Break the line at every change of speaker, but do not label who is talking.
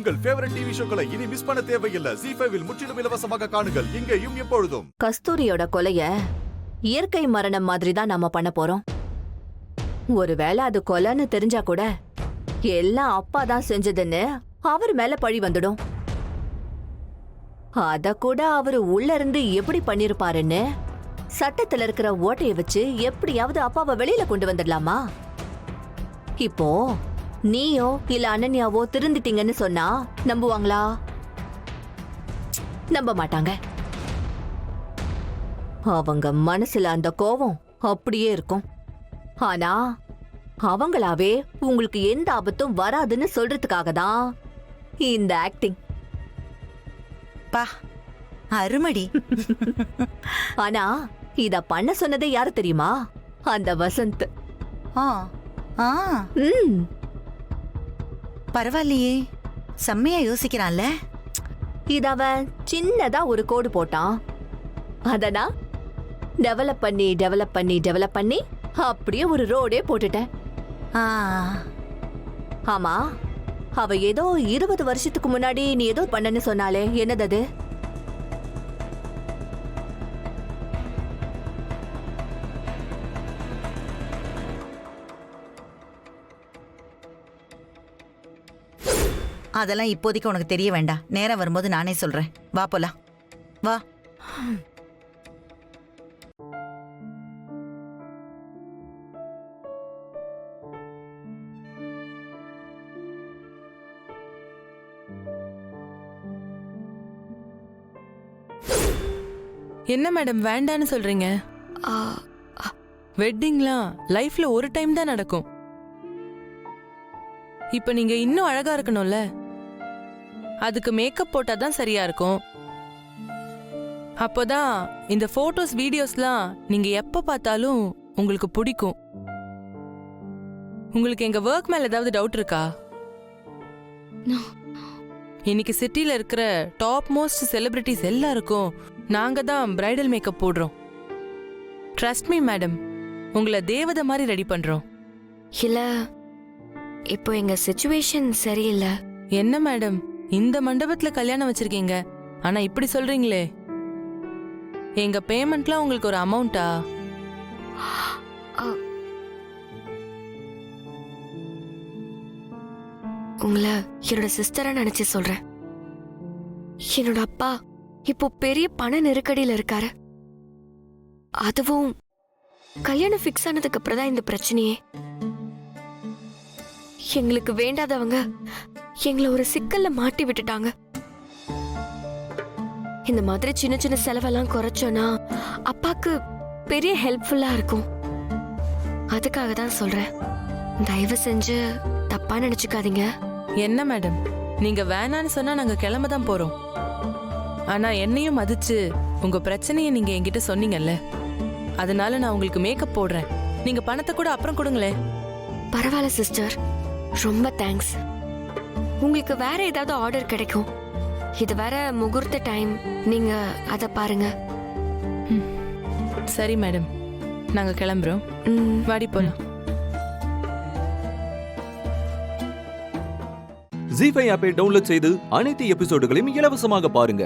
உங்கள் favourite TV ஷோக்களை இனி miss பண்ண தேவையில்லை. ZEE5 இல் முற்றிலும் இலவசமாக காணுங்கள். இங்கேயும் எப்பொழுதும்.
கஸ்தூரியோட கொலைய இயற்கை மரணம் மாதிரி தான் நாம பண்ண போறோம். ஒருவேளை அது கொலைன்னு தெரிஞ்சா கூட எல்லாம் அப்பா தான் செஞ்சதுன்னு அவர் மேல பழி வந்துடும். அத கூட அவரு உள்ள இருந்து எப்படி பண்ணிருப்பாருன்னு சட்டத்துல இருக்கிற ஓட்டைய வச்சு எப்படியாவது அப்பாவை வெளியில கொண்டு வந்துடலாமா? இப்போ நீயோ இல்ல அனன்யாவோ திருந்திட்டீங்கன்னு சொன்னா நம்புவாங்களா? நம்ப மாட்டாங்க. அவங்க மனசுல அந்த கோவம் அப்படியே இருக்கும். ஆனா அவங்களாவே உங்களுக்கு எந்த ஆபத்தும் வராதுன்னு சொல்றதுக்காக தான் இந்த ஆக்டிங்.
பா அருமடி.
ஆனா இத பண்ண சொன்னதே யாரு தெரியுமா? அந்த வசந்த்.
ஆ ஆ பரவாயில்லையே, செம்மையா யோசிக்கிறான்ல.
இத அவன் சின்னதா ஒரு கோடு போட்டான். அதனா டெவலப் பண்ணி டெவலப் பண்ணி டெவலப் பண்ணி அப்படியே ஒரு ரோடே போட்டுட்டேன். ஆமா, அவ ஏதோ 20 வருஷத்துக்கு முன்னாடி நீ ஏதோ பண்ணன்னு சொன்னாலே, என்னது அது?
அதெல்லாம் இப்போதைக்கு உனக்கு தெரிய வேண்டாம். நேரம் வரும்போது நானே சொல்றேன். வா போலாம், வா.
என்ன மேடம் வேண்டான்னு சொல்றீங்க? வெட்டிங்லாம் லைஃப்ல ஒரு டைம் தான் நடக்கும். இப்ப நீங்க இன்னும் அழகா இருக்கணும்ல, அதுக்கு மேக்கப் போட்டாதான் சரியா இருக்கும். அப்போதான் இந்த போட்டோஸ் வீடியோஸ்லாம் நீங்க எப்ப பார்த்தாலும் உங்களுக்கு பிடிக்கும். உங்களுக்கு எங்க ஒர்க் மேல ஏதாவது டவுட் இருக்கா? இன்னைக்கு சிட்டில இருக்கிற டாப் மோஸ்ட் செலிபிரிட்டிஸ் எல்லாருக்கும் நாங்க தான் பிரைடல் மேக்கப் போடுறோம். ட்ரஸ்ட் மீ மேடம், உங்களை தேவதை மாதிரி ரெடி பண்றோம்.
இல்ல, இப்போ எங்க சிச்சுவேஷன் சரியில்லை.
என்ன மேடம், இந்த மண்டபத்துல கல்யாணம் வச்சிருக்கீங்க, ஆனா இப்படி சொல்றீங்களே? எங்க பேமெண்ட்லாம் உங்களுக்கு ஒரு அமௌண்டா?
உங்களை என்னோட சிஸ்டரா நினைச்சு சொல்றேன். என்னோட அப்பா இப்போ பெரிய பண நெருக்கடியில இருக்காரு. அதுவும் கல்யாணம் ஃபிக்ஸ் ஆனதுக்கு அப்புறம் தான் இந்த பிரச்சனையே. எங்களுக்கு வேண்டாதவங்க எங்களை ஒரு சிக்கல்ல மாட்டி விட்டுட்டாங்க. இந்த மாதிரி சின்ன சின்ன செலவெல்லாம் குறைச்சோன்னா அப்பாக்கு பெரிய ஹெல்ப்ஃபுல்லா இருக்கும். அதுக்காக தான் சொல்றேன். தயவு செஞ்சு தப்பா நினைச்சுக்காதீங்க.
என்ன மேடம், நீங்க வேணான்னு சொன்னா நாங்க கிளம்ப தான் போறோம். ஆனா என்னையும் மதிச்சு உங்க பிரச்சனையை நீங்க என்கிட்ட சொன்னீங்கல்ல, அதனால நான் உங்களுக்கு மேக்கப் போடுறேன். நீங்க பணத்தை கூட அப்புறம் கொடுங்களேன்.
பரவாயில்ல சிஸ்டர், ரொம்ப தேங்க்ஸ். உங்களுக்கு வேற ஏதாவது ஆர்டர் கிடைக்கும். இது வேற முகூர்த்த டைம், நீங்க அத பாருங்க.
சரி மேடம், நாங்க கிளம்புறோம். வாடி போலாம்.
ZEE5 ஆப்பை டவுன்லோட் செய்து அனைத்து எபிசோடுகளையும் இலவசமாக பாருங்க.